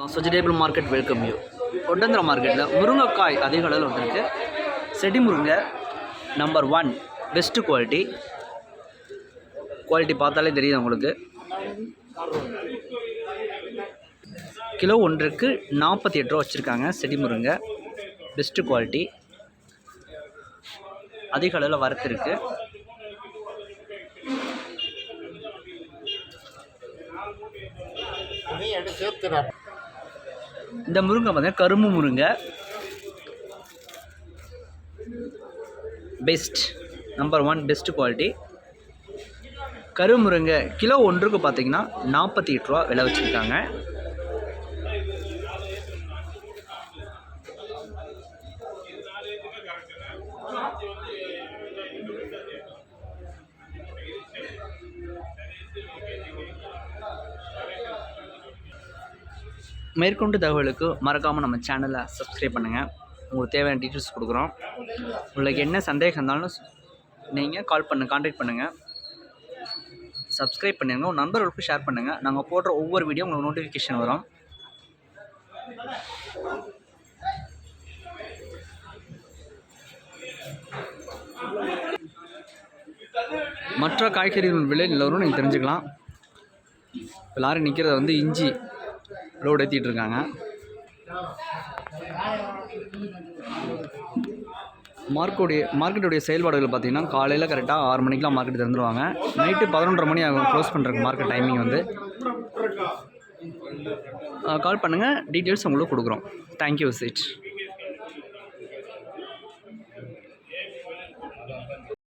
Vegetable market welcome you. ஒட்டந்திர மார்க்கெட்டில் முருங்கைக்காய் அதிக அளவில் வந்திருக்கு. செடி முருங்கை நம்பர் 1 பெஸ்ட்டு குவாலிட்டி பார்த்தாலே தெரியுது உங்களுக்கு. கிலோ ஒன்றுக்கு 48 ரூபா வச்சுருக்காங்க. செடி முருங்கை பெஸ்ட்டு குவாலிட்டி, அதிக அளவில் வரத்திருக்கு. இந்த முருங்கை பார்த்தீங்கன்னா கரும்பு முருங்கை பெஸ்ட் நம்பர் 1 பெஸ்ட் குவாலிட்டி. கரும்பு முருங்கை கிலோ ஒன்றுக்கு பார்த்தீங்கன்னா 48 ரூபா விலை வச்சுருக்காங்க. மேற்கொண்டு தகவலுக்கு மறக்காமல் நம்ம சேனலை சப்ஸ்கிரைப் பண்ணுங்கள். உங்களுக்கு தேவையான டீட்டெயில்ஸ் கொடுக்குறோம். உங்களுக்கு என்ன சந்தேகம் இருந்தாலும் நீங்கள் கான்டாக்ட் பண்ணுங்கள். சப்ஸ்கிரைப் பண்ணிடுங்க, உங்கள் நண்பர்களுக்கு ஷேர் பண்ணுங்கள். நாங்கள் போடுற ஒவ்வொரு வீடியோ உங்களுக்கு நோட்டிஃபிகேஷன் வரும். மற்ற காய்கறிகள் விலை நிலவரம் நீங்கள் தெரிஞ்சுக்கலாம். இப்போ லாரி நிற்கிறத வந்து இஞ்சி லோடு ஏற்றிட்டு இருக்காங்க. மார்க்கெட்டுடைய செயல்பாடுகள் பார்த்திங்கன்னா காலையில் கரெக்டாக 6 மணிக்கெலாம் மார்க்கெட் திறந்துருவாங்க. நைட்டு 11:30 மணி ஆகும் க்ளோஸ் பண்ணுறதுக்கு மார்க்கெட் டைமிங் வந்து. கால் பண்ணுங்கள், டீட்டெயில்ஸ் உங்களுக்கு கொடுக்குறோம். Thank you visit.